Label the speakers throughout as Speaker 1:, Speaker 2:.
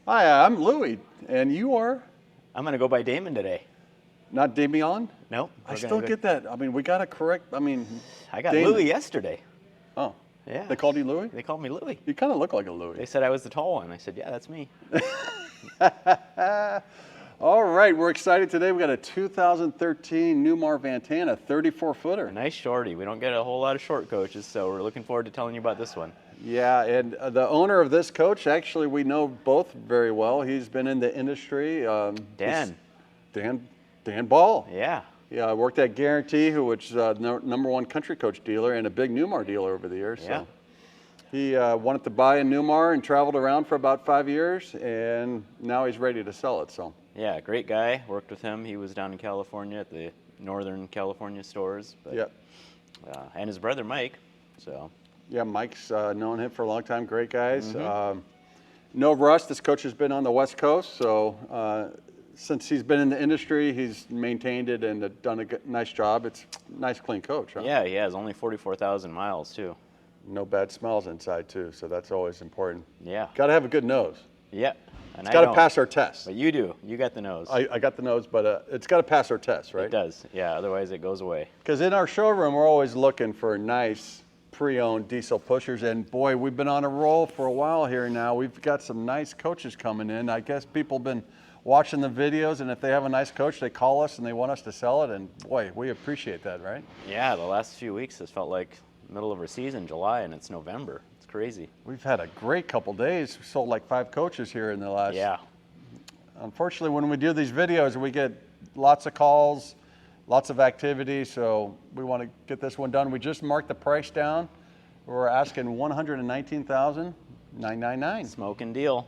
Speaker 1: Hi, I'm Louie, and you are?
Speaker 2: I'm going to go by Damon today.
Speaker 1: Not Damon?
Speaker 2: Nope.
Speaker 1: I still get that. I mean, we got to correct. I mean,
Speaker 2: I got
Speaker 1: Damon.
Speaker 2: Louie yesterday.
Speaker 1: Oh.
Speaker 2: Yeah.
Speaker 1: They called you Louie?
Speaker 2: They called me Louie.
Speaker 1: You kind of look like a Louie.
Speaker 2: They said I was the tall one. I said, yeah, that's me.
Speaker 1: All right, we're excited today. We got a 2013 Newmar Ventana 34-footer.
Speaker 2: A nice shorty. We don't get a whole lot of short coaches, so we're looking forward to telling you about this one.
Speaker 1: Yeah, and the owner of this coach, actually, we know both very well. He's been in the industry.
Speaker 2: Dan.
Speaker 1: Dan Ball.
Speaker 2: Yeah.
Speaker 1: Yeah, I worked at Guarantee, which is number one country coach dealer and a big Newmar dealer over the years.
Speaker 2: Yeah.
Speaker 1: So he wanted to buy a Newmar and traveled around for about 5 years, and now he's ready to sell it. So.
Speaker 2: Yeah, great guy. Worked with him. He was down in California at the Northern California stores. But,
Speaker 1: yep.
Speaker 2: And his brother Mike. So.
Speaker 1: Yeah, Mike's known him for a long time. Great guys.
Speaker 2: Mm-hmm.
Speaker 1: No rust. This coach has been on the West Coast, so since he's been in the industry, he's maintained it and done a nice job. It's a nice, clean coach. Huh?
Speaker 2: Yeah, he has only 44,000 miles too.
Speaker 1: No bad smells inside too, so that's always important.
Speaker 2: Yeah.
Speaker 1: Got to have a good nose.
Speaker 2: Yeah.
Speaker 1: And it's got to pass our test.
Speaker 2: But you do. You got the nose.
Speaker 1: I got the nose, but it's got to pass our test, right?
Speaker 2: It does. Yeah. Otherwise, it goes away.
Speaker 1: Because in our showroom, we're always looking for nice pre-owned diesel pushers, and boy, we've been on a roll for a while here now. We've got some nice coaches coming in. I guess people have been watching the videos, and if they have a nice coach, they call us and they want us to sell it, and boy, we appreciate that, right?
Speaker 2: Yeah, the last few weeks has felt like middle of our season, July, and it's November. It's crazy.
Speaker 1: We've had a great couple days. We sold like 5 coaches here in the last.
Speaker 2: Yeah.
Speaker 1: Unfortunately, when we do these videos, we get lots of calls, lots of activity, so we want to get this one done. We just marked the price down. We're asking $119,999.
Speaker 2: Smoking deal.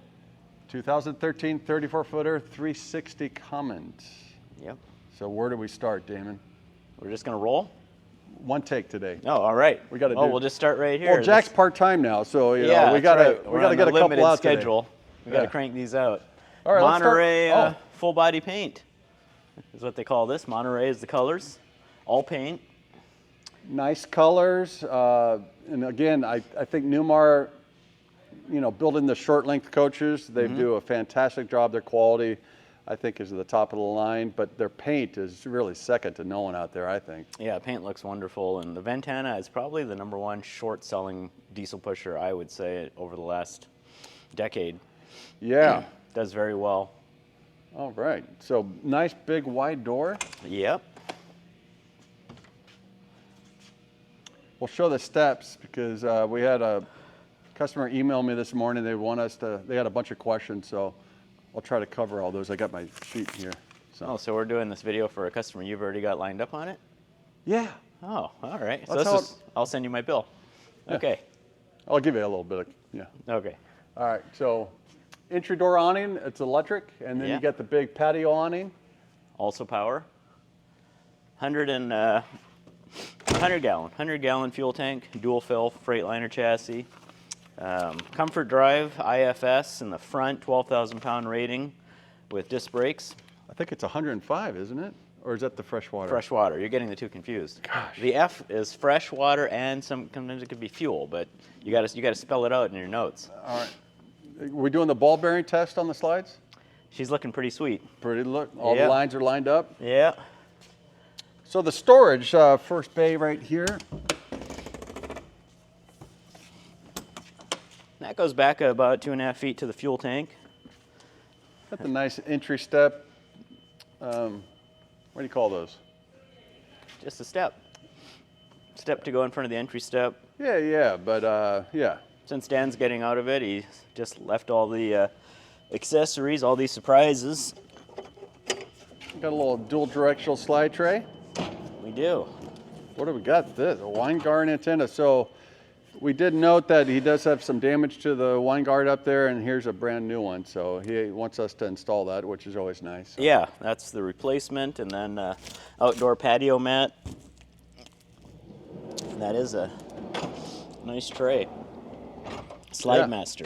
Speaker 1: 2013 34-footer 360 Cummins.
Speaker 2: Yep.
Speaker 1: So where do we start, Damon?
Speaker 2: We're just going to roll?
Speaker 1: One take today.
Speaker 2: Oh, all right.
Speaker 1: We got to
Speaker 2: we'll just start right here.
Speaker 1: Well, Jack's part-time now, so you know, we got to get a couple out
Speaker 2: schedule.
Speaker 1: Today.
Speaker 2: We got to crank these out.
Speaker 1: All right,
Speaker 2: Monterey full body paint is what they call this. Monterey is the colors. All paint.
Speaker 1: Nice colors. And again, I think Newmar, you know, building the short length coaches, they do a fantastic job. Their quality, I think, is at the top of the line, but their paint is really second to no one out there, I think.
Speaker 2: Yeah, paint looks wonderful, and the Ventana is probably the #1 short selling diesel pusher, I would say, over the last decade.
Speaker 1: Yeah.
Speaker 2: Does very well.
Speaker 1: All right, so nice big wide door.
Speaker 2: Yep.
Speaker 1: We'll show the steps because we had a customer email me this morning. They want us to, they had a bunch of questions, so I'll try to cover all those. I got my sheet here.
Speaker 2: So we're doing this video for a customer you've already got lined up on it?
Speaker 1: Yeah.
Speaker 2: Oh, all right.
Speaker 1: That's
Speaker 2: I'll send you my bill.
Speaker 1: Yeah.
Speaker 2: Okay.
Speaker 1: I'll give you a little bit of, yeah.
Speaker 2: Okay.
Speaker 1: All right, so entry door awning, it's electric, and then you get the big patio awning.
Speaker 2: Also power. 100 gallon fuel tank, dual fill Freightliner chassis. Comfort drive, IFS in the front, 12,000 pound rating with disc brakes.
Speaker 1: I think it's 105, isn't it? Or is that the fresh water?
Speaker 2: Fresh water. You're getting the two confused.
Speaker 1: Gosh.
Speaker 2: The F is fresh water, and sometimes it could be fuel, but you got to spell it out in your notes.
Speaker 1: All right. We're doing the ball bearing test on the slides?
Speaker 2: She's looking pretty sweet.
Speaker 1: Pretty look. All the lines are lined up.
Speaker 2: Yeah.
Speaker 1: So the storage, first bay right here.
Speaker 2: That goes back about 2.5 feet to the fuel tank.
Speaker 1: Got the nice entry step. What do you call those?
Speaker 2: Just a step. Step to go in front of the entry step.
Speaker 1: Yeah, but yeah.
Speaker 2: Since Dan's getting out of it, he just left all the accessories, all these surprises.
Speaker 1: Got a little dual directional slide tray.
Speaker 2: We do.
Speaker 1: What do we got? This, a wine guard antenna. So we did note that he does have some damage to the wine guard up there, and here's a brand new one. So he wants us to install that, which is always nice. So.
Speaker 2: Yeah, that's the replacement, and then outdoor patio mat. And that is a nice tray. Slide Master.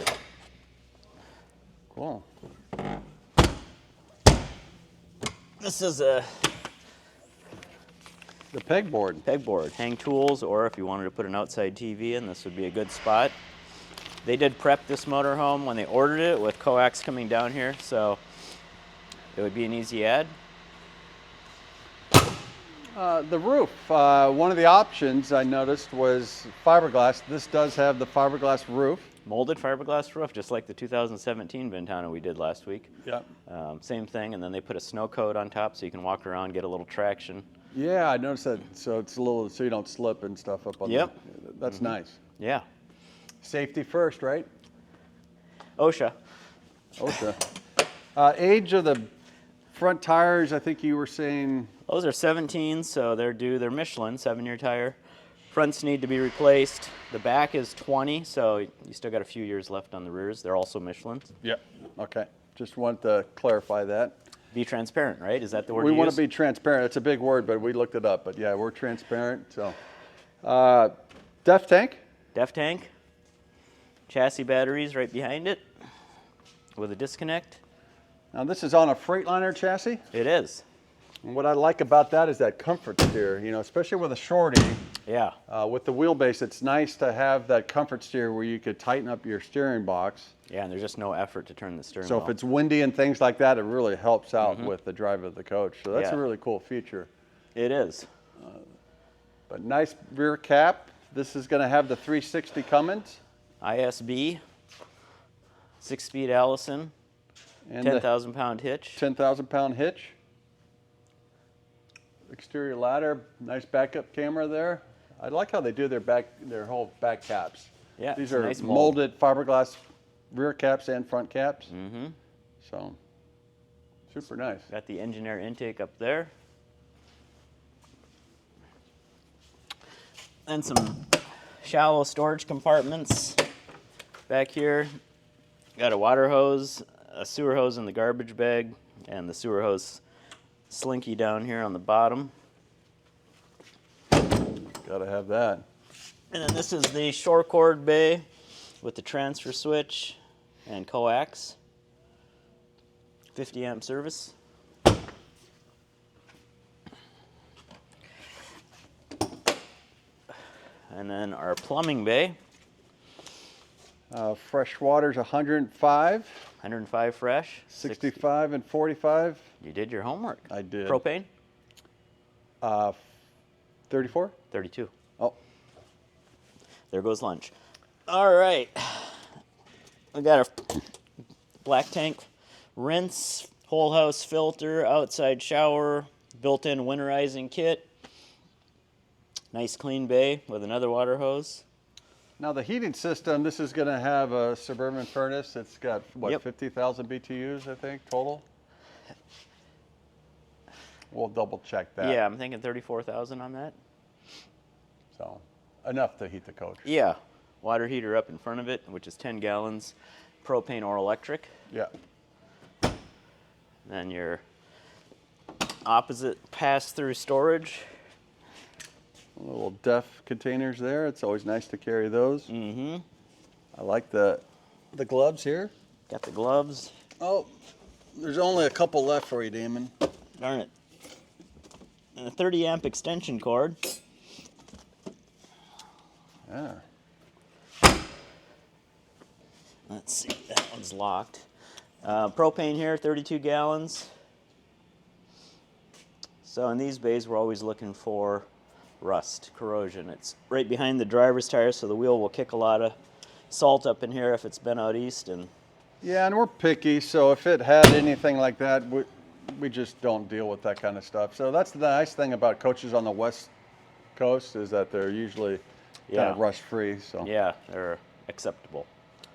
Speaker 1: Cool.
Speaker 2: This is a
Speaker 1: the pegboard.
Speaker 2: Pegboard, hang tools, or if you wanted to put an outside TV in, this would be a good spot. They did prep this motorhome when they ordered it with coax coming down here, so it would be an easy add.
Speaker 1: The roof, one of the options I noticed was fiberglass. This does have the fiberglass roof.
Speaker 2: Molded fiberglass roof, just like the 2017 Ventana we did last week.
Speaker 1: Yep.
Speaker 2: Same thing, and then they put a snow coat on top so you can walk around, get a little traction.
Speaker 1: Yeah, I noticed that. So it's a little, so you don't slip and stuff up on.
Speaker 2: Yep.
Speaker 1: That's nice.
Speaker 2: Yeah.
Speaker 1: Safety first, right?
Speaker 2: OSHA.
Speaker 1: OSHA. Age of the front tires, I think you were saying.
Speaker 2: Those are 17s, so they're Michelin, 7-year tire. Fronts need to be replaced. The back is 20, so you still got a few years left on the rears. They're also Michelins.
Speaker 1: Yep. Okay. Just wanted to clarify that.
Speaker 2: Be transparent, right? Is that the word
Speaker 1: We
Speaker 2: you
Speaker 1: want
Speaker 2: use?
Speaker 1: to be transparent. It's a big word, but we looked it up. But yeah, we're transparent. So, def tank.
Speaker 2: Def tank. Chassis batteries right behind it with a disconnect.
Speaker 1: Now this is on a Freightliner chassis.
Speaker 2: It is.
Speaker 1: And what I like about that is that comfort steer. You know, especially with a shorty.
Speaker 2: Yeah.
Speaker 1: With the wheelbase, it's nice to have that comfort steer where you could tighten up your steering box.
Speaker 2: Yeah, and there's just no effort to turn the steering
Speaker 1: So
Speaker 2: wheel.
Speaker 1: if it's windy and things like that, it really helps out with the drive of the coach. So that's
Speaker 2: Yeah.
Speaker 1: a really cool feature.
Speaker 2: It is.
Speaker 1: But nice rear cap. This is going to have the 360 Cummins.
Speaker 2: ISB, 6-speed Allison,
Speaker 1: And
Speaker 2: 10,000 pound hitch.
Speaker 1: 10,000 pound hitch. Exterior ladder, nice backup camera there. I like how they do their whole back caps.
Speaker 2: Yeah,
Speaker 1: These
Speaker 2: it's a
Speaker 1: are
Speaker 2: nice mold.
Speaker 1: molded fiberglass rear caps and front caps.
Speaker 2: Mm-hmm.
Speaker 1: So, super nice.
Speaker 2: Got the engineer intake up there. And some shallow storage compartments back here. Got a water hose, a sewer hose in the garbage bag, and the sewer hose slinky down here on the bottom.
Speaker 1: Gotta have that.
Speaker 2: And then this is the shore cord bay with the transfer switch and coax. 50 amp service. And then our plumbing bay,
Speaker 1: Fresh water's 105,
Speaker 2: 105 fresh.
Speaker 1: 65 and 45.
Speaker 2: You did your homework.
Speaker 1: I did.
Speaker 2: Propane,
Speaker 1: 34?
Speaker 2: 32.
Speaker 1: Oh,
Speaker 2: There goes lunch. All right. We got a black tank rinse, whole house filter, outside shower, built-in winterizing kit. Nice clean bay with another water hose.
Speaker 1: now the heating system, this is gonna have a Suburban furnace. It's got, what,
Speaker 2: Yep.
Speaker 1: 50,000 BTUs, I think, total? We'll double check that.
Speaker 2: Yeah, I'm thinking 34,000 on that.
Speaker 1: So, enough to heat the coach.
Speaker 2: Yeah, water heater up in front of it, which is 10 gallons, propane or electric.
Speaker 1: Yeah.
Speaker 2: Then your opposite pass-through storage.
Speaker 1: Little def containers there. It's always nice to carry those.
Speaker 2: Mm-hmm.
Speaker 1: I like the gloves here.
Speaker 2: Got the gloves.
Speaker 1: Oh, there's only a couple left for you, Damon.
Speaker 2: Darn it. And a 30 amp extension cord.
Speaker 1: Yeah.
Speaker 2: Let's see, that one's locked. Propane here, 32 gallons. So in these bays, we're always looking for rust, corrosion. It's right behind the driver's tire, so the wheel will kick a lot of salt up in here if it's been out east. And
Speaker 1: Yeah, and we're picky, so if it had anything like that, we just don't deal with that kind of stuff. So that's the nice thing about coaches on the West Coast is that they're usually kind
Speaker 2: Yeah.
Speaker 1: of rust-free. So
Speaker 2: yeah, they're acceptable.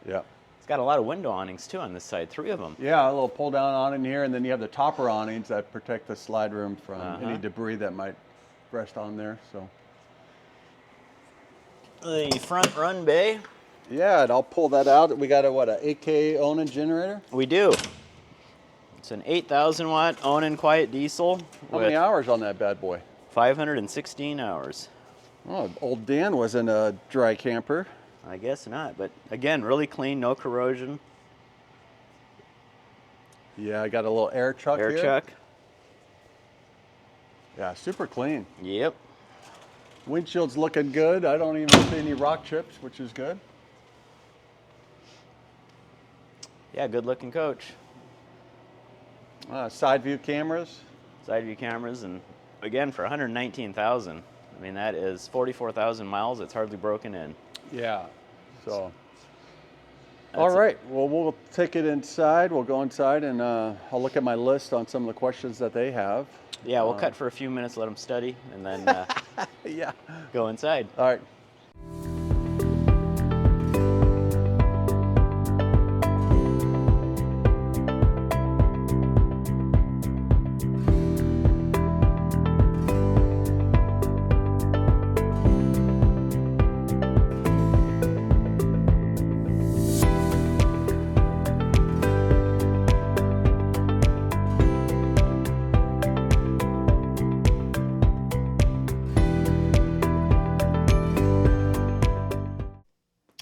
Speaker 1: yeah.
Speaker 2: It's got a lot of window awnings too on this side, 3 of them.
Speaker 1: Yeah, a little pull-down awning here, and then you have the topper awnings that protect the slide room from any debris that might rest on there. So
Speaker 2: The front run bay,
Speaker 1: yeah, and I'll pull that out. We got a 8K Onan generator.
Speaker 2: we do. It's an 8,000 watt Onan quiet diesel
Speaker 1: How
Speaker 2: with
Speaker 1: many hours on that bad boy?
Speaker 2: 516 hours.
Speaker 1: Oh, old Dan was in a dry camper.
Speaker 2: I guess not, but again, really clean, no corrosion.
Speaker 1: Yeah, I got a little air chuck
Speaker 2: Air
Speaker 1: here.
Speaker 2: chuck.
Speaker 1: Yeah, super clean.
Speaker 2: Yep.
Speaker 1: Windshield's looking good. I don't even see any rock chips, which is good.
Speaker 2: Yeah, good looking coach.
Speaker 1: Side view cameras.
Speaker 2: Side view cameras, and again for 119,000. I mean, that is 44,000 miles. It's hardly broken in.
Speaker 1: Yeah. So.
Speaker 2: That's
Speaker 1: All right. Well, we'll take it inside. We'll go inside, and I'll look at my list on some of the questions that they have.
Speaker 2: Yeah, we'll cut for a few minutes, let them study, and then
Speaker 1: Yeah.
Speaker 2: go inside.
Speaker 1: All right.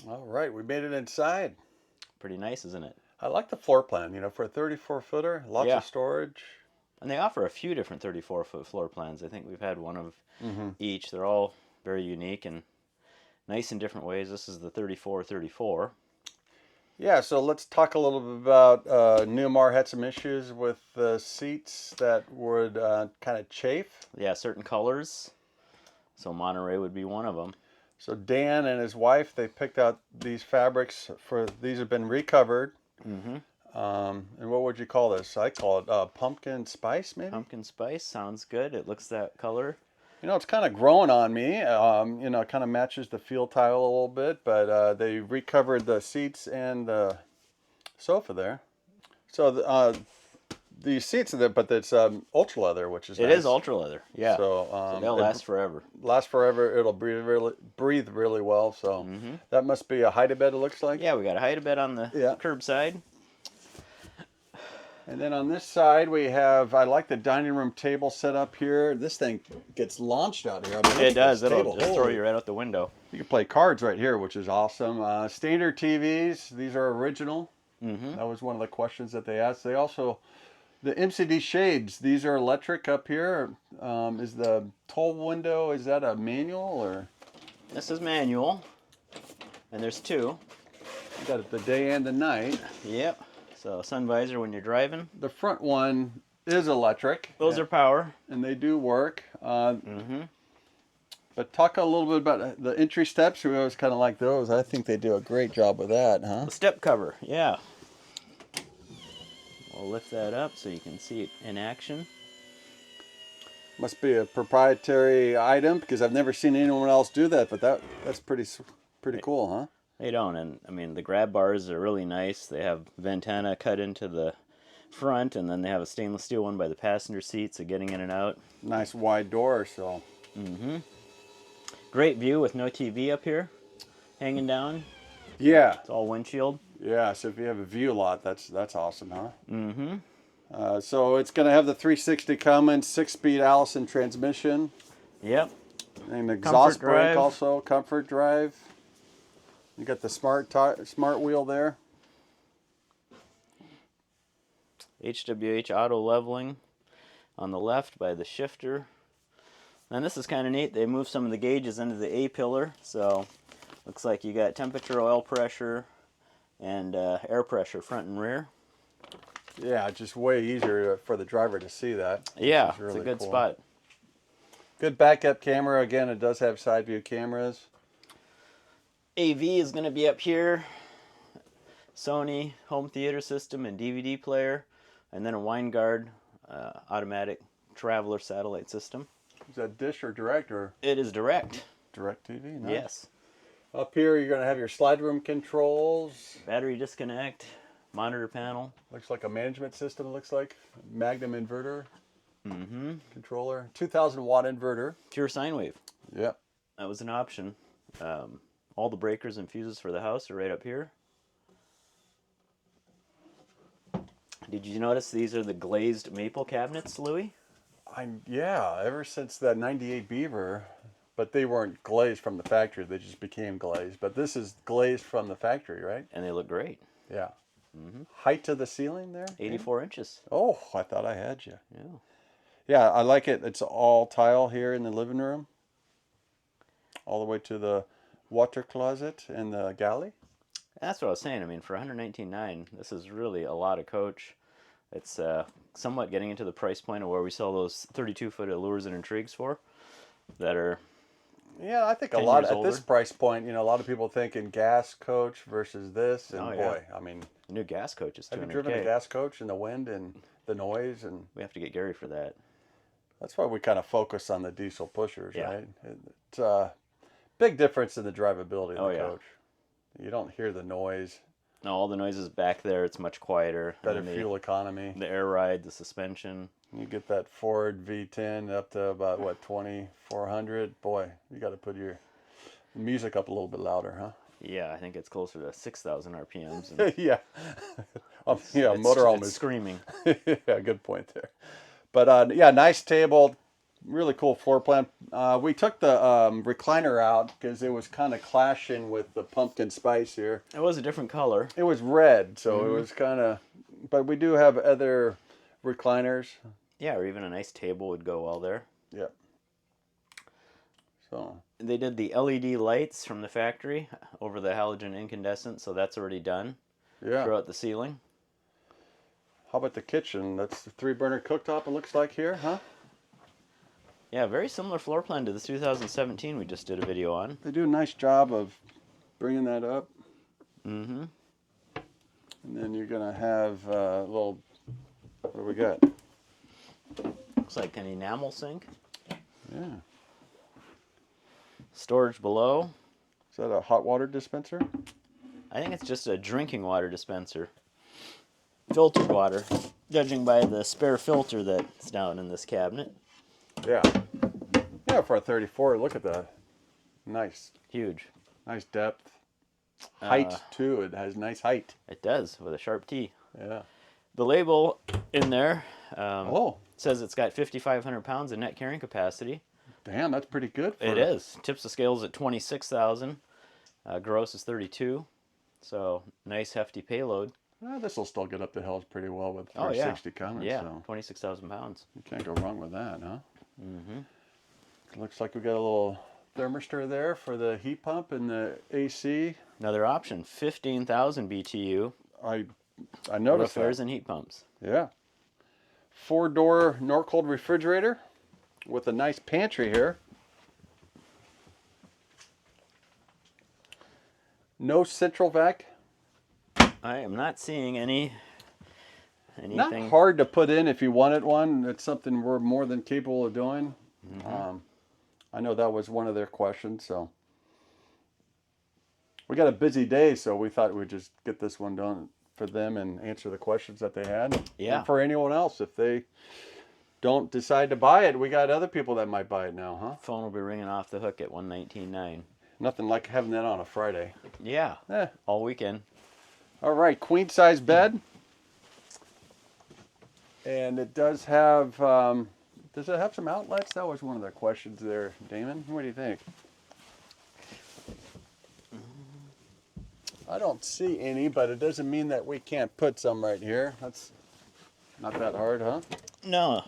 Speaker 1: All right, we made it inside.
Speaker 2: Pretty nice, isn't it?
Speaker 1: I like the floor plan, for a 34-footer, lots
Speaker 2: Yeah.
Speaker 1: of storage.
Speaker 2: And they offer a few different 34-foot floor plans. I think we've had one of each. They're all very unique and nice in different ways. This is the 34-34.
Speaker 1: Yeah, so let's talk a little bit about Newmar had some issues with the seats that would kind of chafe.
Speaker 2: Yeah, certain colors. So Monterey would be one of them.
Speaker 1: So Dan and his wife, they picked out these fabrics these have been recovered.
Speaker 2: Mm-hmm.
Speaker 1: And what would you call this? I call it pumpkin spice, maybe?
Speaker 2: Pumpkin spice sounds good. It looks that color.
Speaker 1: It's kind of growing on me. It kind of matches the field tile a little bit, but they recovered the seats and the sofa there. So the seats are there, but it's ultra leather, which is
Speaker 2: It
Speaker 1: nice.
Speaker 2: is ultra leather. Yeah.
Speaker 1: So,
Speaker 2: They'll last forever.
Speaker 1: Last forever. It'll breathe really well. So that must be a hide-a-bed, it looks like.
Speaker 2: Yeah, we got a hide-a-bed on the curbside.
Speaker 1: And then on this side we have, I like the dining room table set up here. This thing gets launched out here.
Speaker 2: It does. It'll just throw you right out the window.
Speaker 1: You can play cards right here, which is awesome. Standard TVs. These are original. That was one of the questions that they asked. They also, the MCD shades, these are electric up here. Is the toll window, is that a manual or?
Speaker 2: This is manual. And there's two.
Speaker 1: You got it the day and the night.
Speaker 2: Yep. So sun visor when you're driving.
Speaker 1: The front one is electric.
Speaker 2: Those are power.
Speaker 1: And they do work. But talk a little bit about the entry steps. We always kind of like those. I think they do a great job with that, huh?
Speaker 2: The step cover, yeah. We'll lift that up so you can see it in action.
Speaker 1: Must be a proprietary item because I've never seen anyone else do that. But that's pretty cool, huh?
Speaker 2: They don't, and I mean the grab bars are really nice. They have Ventana cut into the front, and then they have a stainless steel one by the passenger seat, so getting in and out.
Speaker 1: Nice wide door, so.
Speaker 2: Great view with no TV up here, hanging down.
Speaker 1: Yeah.
Speaker 2: It's all windshield.
Speaker 1: Yeah. So if you have a view lot, that's awesome, huh? So it's going to have the 360 Cummins 6-speed Allison transmission.
Speaker 2: Yep.
Speaker 1: And exhaust brake
Speaker 2: drive.
Speaker 1: also, comfort drive. You got the smart wheel there.
Speaker 2: HWH auto leveling on the left by the shifter. And this is kind of neat. They moved some of the gauges into the A-pillar, so looks like you got temperature, oil pressure, and air pressure front and rear.
Speaker 1: Yeah, just way easier for the driver to see that.
Speaker 2: Yeah,
Speaker 1: Really
Speaker 2: it's a good
Speaker 1: cool.
Speaker 2: spot.
Speaker 1: Good backup camera. Again, it does have side view cameras.
Speaker 2: AV is going to be up here. Sony home theater system and DVD player, and then a Winegard automatic traveler satellite system.
Speaker 1: Is that dish or direct or?
Speaker 2: It is direct.
Speaker 1: Direct TV, nice.
Speaker 2: Yes.
Speaker 1: Up here, you're going to have your slide room controls.
Speaker 2: Battery disconnect, monitor panel.
Speaker 1: Looks like a management system, looks like. Magnum inverter. Controller. 2,000 watt inverter.
Speaker 2: Pure sine wave.
Speaker 1: Yep.
Speaker 2: That was an option. All the breakers and fuses for the house are right up here. Did you notice these are the glazed maple cabinets, Louie?
Speaker 1: Yeah, ever since that 98 Beaver, but they weren't glazed from the factory, they just became glazed. But this is glazed from the factory, right?
Speaker 2: And they look great.
Speaker 1: Yeah. Height to the ceiling there?
Speaker 2: 84 inches.
Speaker 1: Oh, I thought I had you.
Speaker 2: Yeah.
Speaker 1: Yeah, I like it. It's all tile here in the living room. All the way to the water closet and the galley.
Speaker 2: That's what I was saying. I mean, for 119.9, this is really a lot of coach. It's somewhat getting into the price point of where we sell those 32-foot Allures and Intrigues for, that are
Speaker 1: Yeah, I think a
Speaker 2: 10
Speaker 1: lot
Speaker 2: years
Speaker 1: at this
Speaker 2: older.
Speaker 1: price point, a lot of people thinking gas coach versus this, and
Speaker 2: Oh, yeah.
Speaker 1: boy, I mean,
Speaker 2: a new gas coach is
Speaker 1: have you
Speaker 2: 200K.
Speaker 1: driven a gas coach and the wind and the noise, and
Speaker 2: We have to get Gary for that.
Speaker 1: that's why we kind of focus on the diesel pushers,
Speaker 2: Yeah.
Speaker 1: right? It's a big difference in the drivability of
Speaker 2: Oh,
Speaker 1: the
Speaker 2: yeah.
Speaker 1: coach. You don't hear the noise,
Speaker 2: No, all the noises back there. It's much quieter.
Speaker 1: better
Speaker 2: And
Speaker 1: fuel economy.
Speaker 2: the air ride, the suspension.
Speaker 1: You get that Ford V10 up to about, what, 2,400? Boy, you got to put your music up a little bit louder, huh?
Speaker 2: Yeah, I think it's closer to 6,000 RPMs. And
Speaker 1: Yeah. Yeah,
Speaker 2: it's,
Speaker 1: motorhome
Speaker 2: it's
Speaker 1: is
Speaker 2: screaming.
Speaker 1: yeah, good point there. But yeah, nice table, really cool floor plan. We took the recliner out because it was kind of clashing with the pumpkin spice here.
Speaker 2: It was a different color.
Speaker 1: It was red, so it was kind of. But we do have other recliners.
Speaker 2: Yeah, or even a nice table would go well there.
Speaker 1: Yeah. So.
Speaker 2: They did the LED lights from the factory over the halogen incandescent, so that's already done
Speaker 1: Yeah.
Speaker 2: throughout the ceiling.
Speaker 1: How about the kitchen? That's the 3-burner cooktop. It looks like here, huh?
Speaker 2: Yeah, very similar floor plan to the 2017 we just did a video on.
Speaker 1: They do a nice job of bringing that up.
Speaker 2: Mm-hmm.
Speaker 1: And then you're gonna have a little. What do we got?
Speaker 2: Looks like an enamel sink.
Speaker 1: Yeah.
Speaker 2: Storage below.
Speaker 1: Is that a hot water dispenser?
Speaker 2: I think it's just a drinking water dispenser. Filtered water, judging by the spare filter that's down in this cabinet.
Speaker 1: Yeah. Yeah, for a 34, look at that. Nice.
Speaker 2: Huge.
Speaker 1: Nice depth. Height, too. It has nice height.
Speaker 2: It does, with a sharp T.
Speaker 1: Yeah.
Speaker 2: The label in there
Speaker 1: Oh,
Speaker 2: says it's got 5,500 pounds of net carrying capacity.
Speaker 1: damn, that's pretty good.
Speaker 2: It is. Tips the scales at 26,000. Gross is 32. So, nice hefty payload.
Speaker 1: This will still get up the hills pretty well with
Speaker 2: Oh, yeah.
Speaker 1: 360 Cummins.
Speaker 2: Yeah,
Speaker 1: So
Speaker 2: 26,000 pounds.
Speaker 1: you can't go wrong with that, huh? Mm-hmm. Looks like we got a little thermistor there for the heat pump and the AC.
Speaker 2: Another option, 15,000 BTU.
Speaker 1: I
Speaker 2: Roof
Speaker 1: noticed
Speaker 2: airs
Speaker 1: that.
Speaker 2: and heat pumps.
Speaker 1: Yeah. 4-door Norcold refrigerator with a nice pantry here. No central vac.
Speaker 2: I am not seeing anything.
Speaker 1: Not hard to put in if you wanted one. It's something we're more than capable of doing. I know that was one of their questions, so we got a busy day, so we thought we'd just get this one done for them and answer the questions that they had.
Speaker 2: Yeah.
Speaker 1: And for anyone else, if they don't decide to buy it, we got other people that might buy it now, huh?
Speaker 2: Phone will be ringing off the hook at 119.9.
Speaker 1: Nothing like having that on a Friday.
Speaker 2: Yeah,
Speaker 1: Eh.
Speaker 2: all weekend.
Speaker 1: All right, queen size bed. And it does have some outlets? That was one of the questions there, Damon. What do you think? I don't see any, but it doesn't mean that we can't put some right here. That's not that hard, huh?
Speaker 2: No.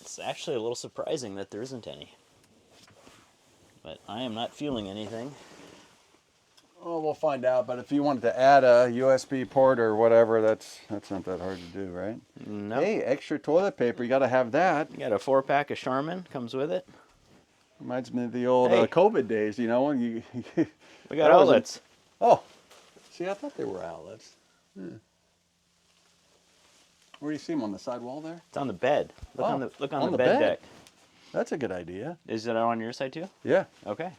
Speaker 2: It's actually a little surprising that there isn't any. But I am not feeling anything.
Speaker 1: Well, we'll find out. But if you wanted to add a USB port or whatever, that's not that hard to do, right?
Speaker 2: No.
Speaker 1: Hey, extra toilet paper. You got to have that.
Speaker 2: You got a 4-pack of Charmin, comes with it.
Speaker 1: Reminds me of the old
Speaker 2: Hey.
Speaker 1: COVID days, you know, when you.
Speaker 2: We got
Speaker 1: That was a-
Speaker 2: outlets.
Speaker 1: Oh, see, I thought they were outlets. Where do you see them, on the side wall there?
Speaker 2: It's on the bed. Look
Speaker 1: Oh,
Speaker 2: on the
Speaker 1: on the
Speaker 2: bed
Speaker 1: bed.
Speaker 2: deck.
Speaker 1: That's a good idea.
Speaker 2: Is it on your side too?
Speaker 1: Yeah.
Speaker 2: Okay.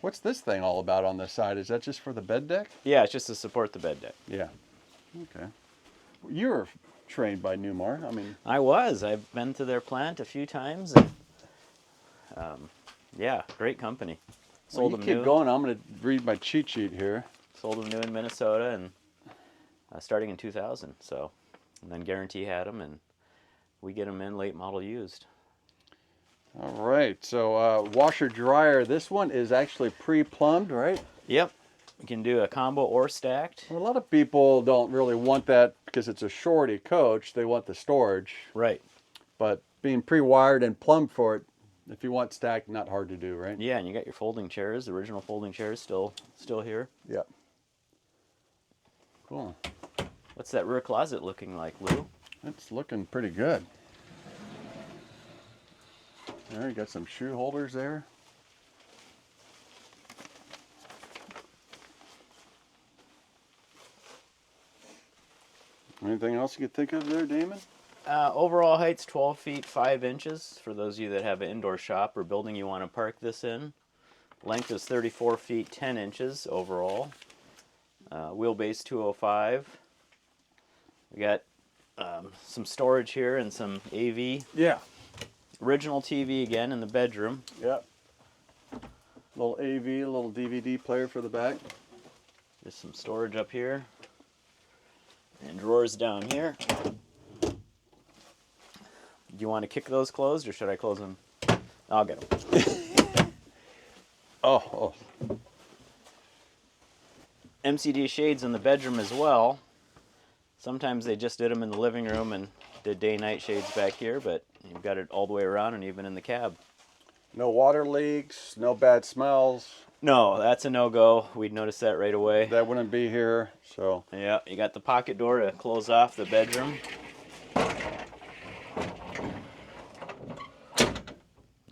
Speaker 1: What's this thing all about on this side? Is that just for the bed deck?
Speaker 2: Yeah, it's just to support the bed deck.
Speaker 1: Yeah. Okay. You're trained by Newmar. I mean,
Speaker 2: I've been to their plant a few times. And, yeah, great company. Sold
Speaker 1: you
Speaker 2: them
Speaker 1: keep
Speaker 2: new.
Speaker 1: going. I'm going to read my cheat sheet here.
Speaker 2: Sold them new in Minnesota and starting in 2000. So, and then Guarantee had them, and we get them in late model used.
Speaker 1: All right. So washer dryer. This one is actually pre-plumbed, right?
Speaker 2: Yep. You can do a combo or stacked.
Speaker 1: Well, a lot of people don't really want that because it's a shorty coach. They want the storage.
Speaker 2: Right.
Speaker 1: But being pre-wired and plumbed for it If you want stacked, not hard to do, right?
Speaker 2: Yeah, and you got your folding chairs, the original folding chairs still here.
Speaker 1: Yep. Cool.
Speaker 2: What's that rear closet looking like, Lou?
Speaker 1: It's looking pretty good. There, you got some shoe holders there. Anything else you could think of there, Damon?
Speaker 2: Overall height's 12 feet 5 inches for those of you that have an indoor shop or building you want to park this in. Length is 34 feet 10 inches overall. Wheelbase 205. We got some storage here and some AV.
Speaker 1: Yeah.
Speaker 2: Original TV again in the bedroom.
Speaker 1: Yep. Little AV, a little DVD player for the back.
Speaker 2: There's some storage up here. And drawers down here. Do you want to kick those closed or should I close them? I'll get them.
Speaker 1: Oh.
Speaker 2: MCD shades in the bedroom as well. Sometimes they just did them in the living room and did day-night shades back here, but you've got it all the way around and even in the cab.
Speaker 1: No water leaks, no bad smells.
Speaker 2: No, that's a no-go. We'd notice that right away.
Speaker 1: That wouldn't be here, so.
Speaker 2: Yeah, you got the pocket door to close off the bedroom.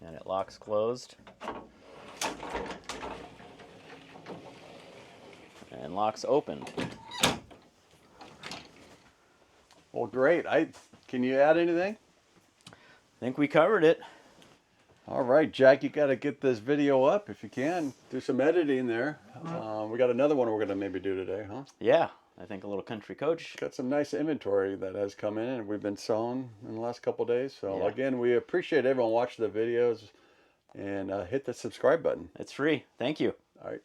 Speaker 2: And it locks closed. And locks open.
Speaker 1: Well, great. Can you add anything?
Speaker 2: I think we covered it.
Speaker 1: All right, Jack, you got to get this video up if you can. Do some editing there. We got another one we're going to maybe do today, huh?
Speaker 2: Yeah, I think a little country coach.
Speaker 1: Got some nice inventory that has come in and we've been selling in the last couple of days. So
Speaker 2: Yeah.
Speaker 1: again, we appreciate everyone watching the videos and hit the subscribe button.
Speaker 2: It's free. Thank you.
Speaker 1: All right.